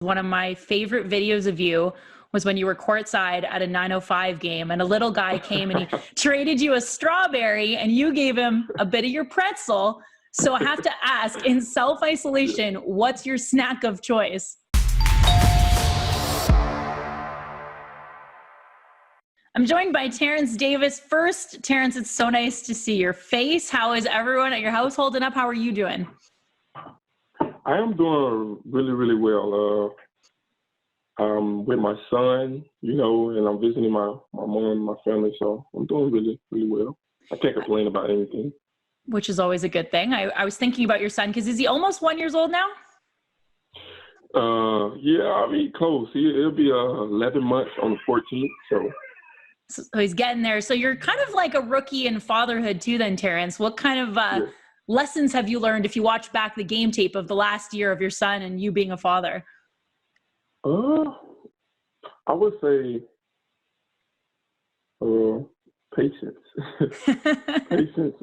One of my favorite videos of you was when you were courtside at a 905 game and a little guy came and he traded you a strawberry and you gave him a bit of your pretzel. So I have to ask, in self-isolation, what's your snack of choice? I'm joined by Terence Davis. First, Terence, it's so nice to see your face. How is everyone at your house holding up? How are you doing? I am doing really, really well. I'm with my son, and I'm visiting my mom and my family, so I'm doing really, really well. I can't complain about anything. Which is always a good thing. I was thinking about your son, because is he almost 1 year old now? Yeah, close. It'll be 11 months on the 14th, So he's getting there. So you're kind of like a rookie in fatherhood too then, Terence. What kind of lessons have you learned if you watch back the game tape of the last year of your son and you being a father? I would say patience. Patience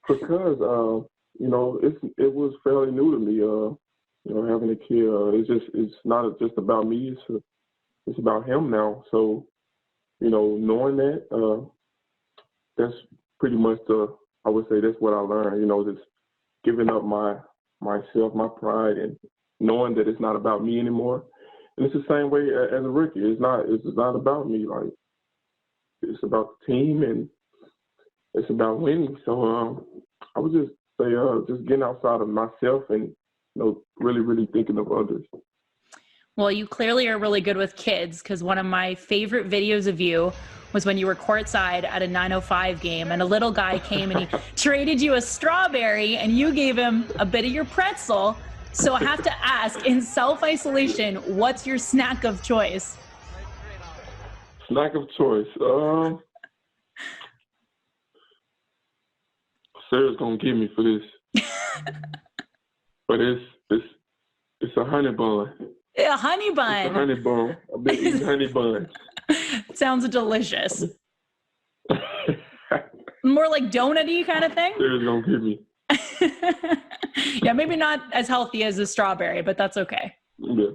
because it was fairly new to me, having a kid. It's not just about me, it's about him now. So, knowing that, that's pretty much I would say that's what I learned, just giving up myself, my pride, and knowing that it's not about me anymore. And it's the same way as a rookie. It's not about me. Like, it's about the team and it's about winning. So I would just say just getting outside of myself and really, really thinking of others. Well, you clearly are really good with kids, because one of my favorite videos of you was when you were courtside at a 905 game and a little guy came and he traded you a strawberry and you gave him a bit of your pretzel. So I have to ask, in self-isolation, what's your snack of choice? Snack of choice. Sarah's gonna give me for this, but it's a honey bun. A honey bun. It's a honey bun. I've been eating honey buns. Sounds delicious. More like donut-y kind of thing? Sarah's gonna give me. Yeah, maybe not as healthy as a strawberry, but that's okay. Yeah.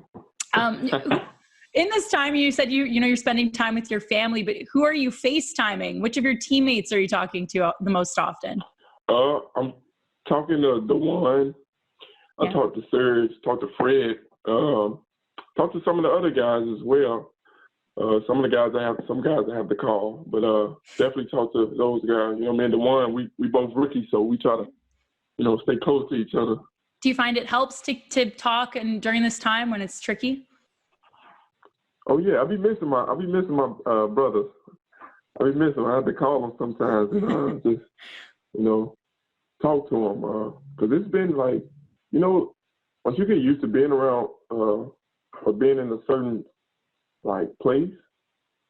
In this time, you said you're spending time with your family, but who are you FaceTiming? Which of your teammates are you talking to the most often? I'm talking to DeJuan. I talked to Serge, talked to Fred, talked to some of the other guys as well. Some guys I have to call, but definitely talk to those guys. Me and DeJuan, we both rookies, so we try to stay close to each other. Do you find it helps to talk and during this time when it's tricky? Oh yeah, I be missing my brothers. I be missing them. I have to call them sometimes and just talk to them because it's been like once you get used to being around or being in a certain like place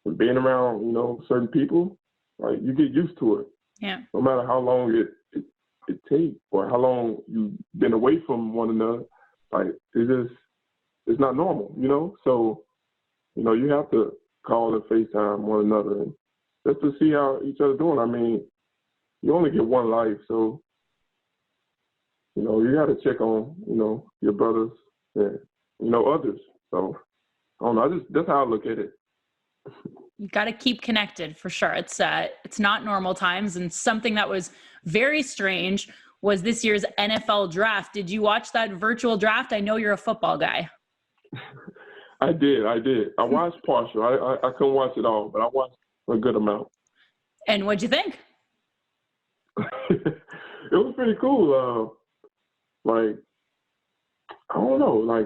and being around certain people, like you get used to it. Yeah. No matter how long it takes or how long you've been away from one another, like it's not normal, So, you have to call and FaceTime one another and just to see how each other doing. You only get one life, so you got to check on your brothers and others. So I don't know. That's how I look at it. You got to keep connected for sure. It's not normal times, and something that was very strange was this year's NFL draft. Did you watch that virtual draft? I know you're a football guy. I did. I watched partial. I couldn't watch it all, but I watched a good amount. And what'd you think? It was pretty cool. I don't know.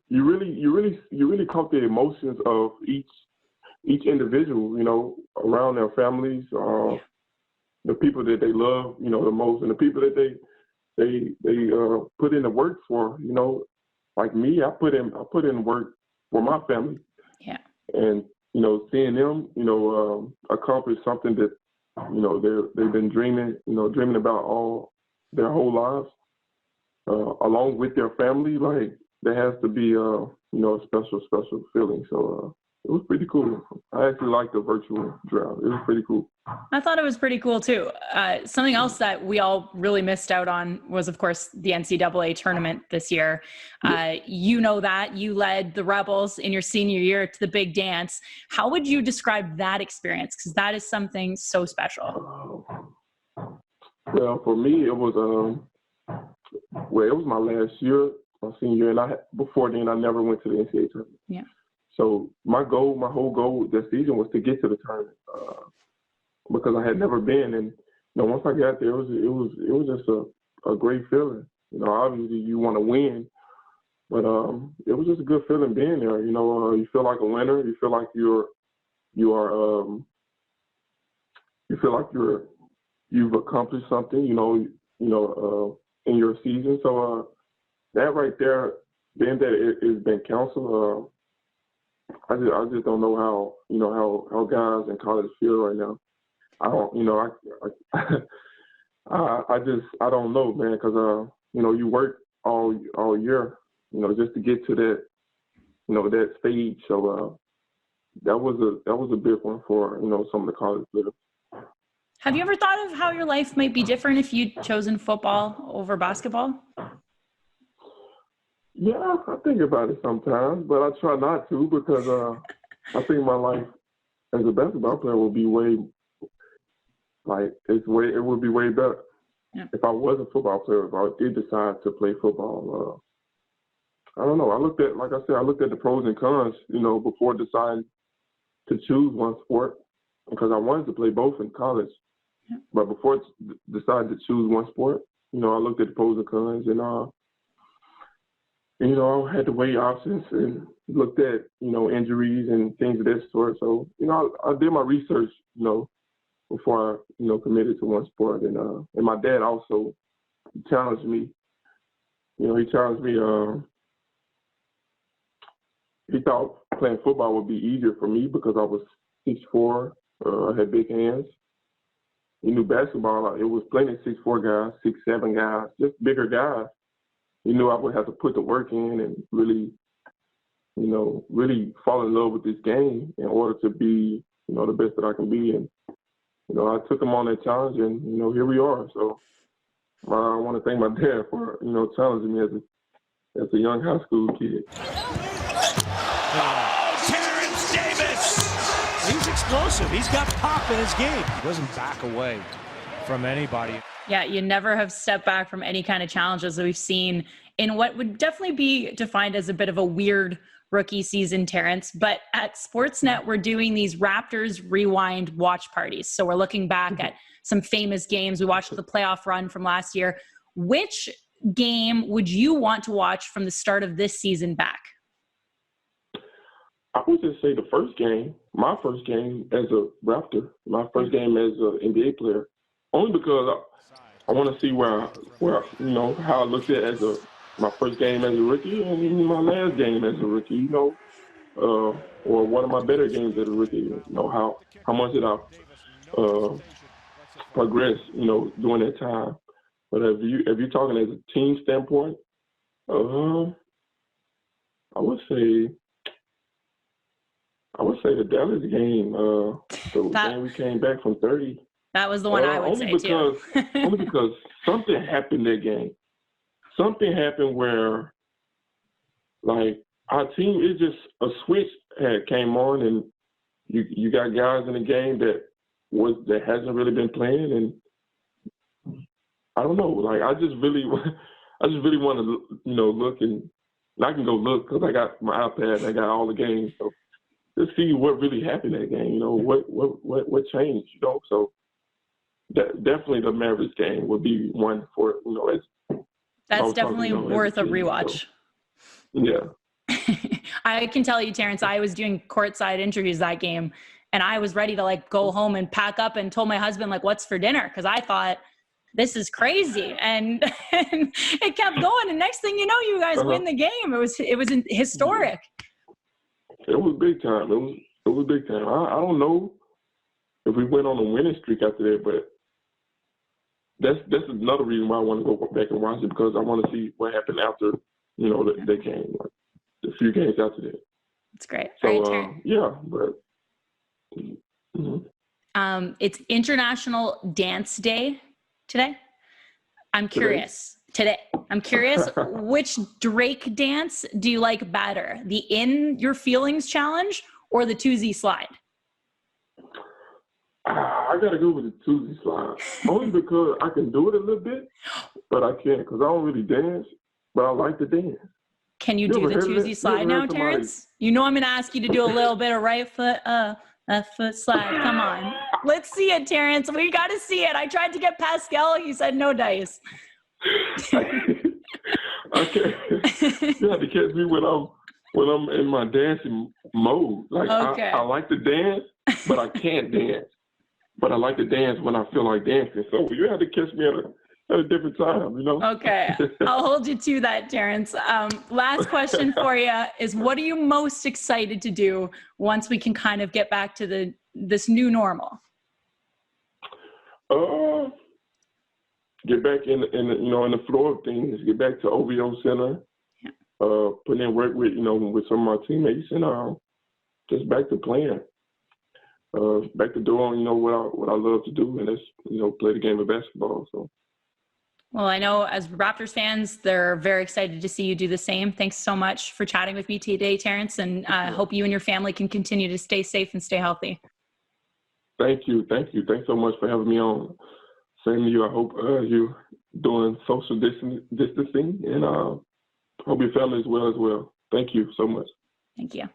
You really caught the emotions of each individual, around their families, the people that they love, the most, and the people that they put in the work for, like me, I put in work for my family. Yeah. And, seeing them, accomplish something that, they've been dreaming about all their whole lives, along with their family, like there has to be, a special feeling. So It was pretty cool. I actually liked the virtual draft. It was pretty cool. I thought it was pretty cool too. Something else that we all really missed out on was, of course, the NCAA tournament this year. You know that you led the Rebels in your senior year to the big dance. How would you describe that experience? Because that is something so special. Well, for me, it was it was my last year, my senior year, and before then I never went to the NCAA tournament. Yeah. So my whole goal this season was to get to the tournament because I had never been, and once I got there, it was just a great feeling. Obviously you want to win, but it was just a good feeling being there. You feel like a winner. You feel like you've accomplished something. In your season. So that right there, being that it's been canceled. I just don't know how guys in college feel right now. I don't, I don't know, man, because you work all year, just to get to that, that stage. So that was a big one for some of the college players. Have you ever thought of how your life might be different if you'd chosen football over basketball? Yeah, I think about it sometimes, but I try not to because I think my life as a basketball player will be it would be way better if I was a football player. If I did decide to play football, I don't know. I looked at the pros and cons, before deciding to choose one sport because I wanted to play both in college. Yeah. But before deciding to choose one sport, I looked at the pros and cons and I had to weigh options and looked at, injuries and things of that sort. So, I did my research, before I, committed to one sport. And my dad also challenged me. He challenged me. He thought playing football would be easier for me because I was 6'4". I had big hands. He knew basketball. It was plenty of 6'4" guys, 6'7" guys, just bigger guys. He knew I would have to put the work in and really, really fall in love with this game in order to be, the best that I can be. And, I took him on that challenge and, here we are. So I want to thank my dad for, challenging me as a young high school kid. Terence Davis! He's explosive. He's got pop in his game. He doesn't back away from anybody. Yeah, you never have stepped back from any kind of challenges that we've seen in what would definitely be defined as a bit of a weird rookie season, Terence. But at Sportsnet, we're doing these Raptors Rewind watch parties. So we're looking back at some famous games. We watched the playoff run from last year. Which game would you want to watch from the start of this season back? I would just say the first game, my first game as a Raptor, my first game as an NBA player, only because I want to see where how I looked at as my first game as a rookie and even my last game as a rookie, or one of my better games as a rookie. How much did I progress, during that time. But if you're talking as a team standpoint, I would say the Dallas game, the game we came back from 30. That was the one I would say too. Only because something happened that game. Something happened where, like, our team, it's just a switch came on, and you got guys in the game that hasn't really been playing, and I don't know. Like, I just really want to, look, and I can go look because I got my iPad and I got all the games. So let's see what really happened that game. What changed. So. Definitely the Mavericks game would be one for, That's definitely worth a rewatch. So, yeah. I can tell you, Terence, I was doing courtside interviews that game, and I was ready to go home and pack up and told my husband what's for dinner, because I thought this is crazy, and it kept going. And next thing you know, you guys win the game. It was historic. It was big time. It was big time. I don't know if we went on a winning streak after that, but that's another reason why I want to go back and watch it, because I want to see what happened after, that game, a few games after that. That's great. So, All right, Terrence. yeah, but. It's International Dance Day today. I'm curious. Today. I'm curious, which Drake dance do you like better? The In Your Feelings challenge or the 2Z slide? I got to go with the Tuesday slide. Only because I can do it a little bit, but I can't because I don't really dance, but I like to dance. Can you do the 2Z slide now, Terrence? You know I'm going to ask you to do a little bit of right foot, left foot slide. Come on. Let's see it, Terrence. We got to see it. I tried to get Pascal. He said no dice. Okay. You have to catch me when I'm in my dancing mode. Like okay. I like to dance, but I can't dance. But I like to dance when I feel like dancing. So you have to catch me at a different time, you know? Okay. I'll hold you to that, Terrence. Last question for you is, what are you most excited to do once we can kind of get back to this new normal? Get back in the flow of things. Get back to OVO Center. Yeah. Put in work with some of my teammates and just back to playing. Back to doing what I love to do, and that's play the game of basketball. So. Well, I know as Raptors fans, they're very excited to see you do the same. Thanks so much for chatting with me today, Terrence, and I hope you and your family can continue to stay safe and stay healthy. Thank you. Thanks so much for having me on. Same to you. I hope you're doing social distancing, and hope your family is well as well. Thank you so much. Thank you.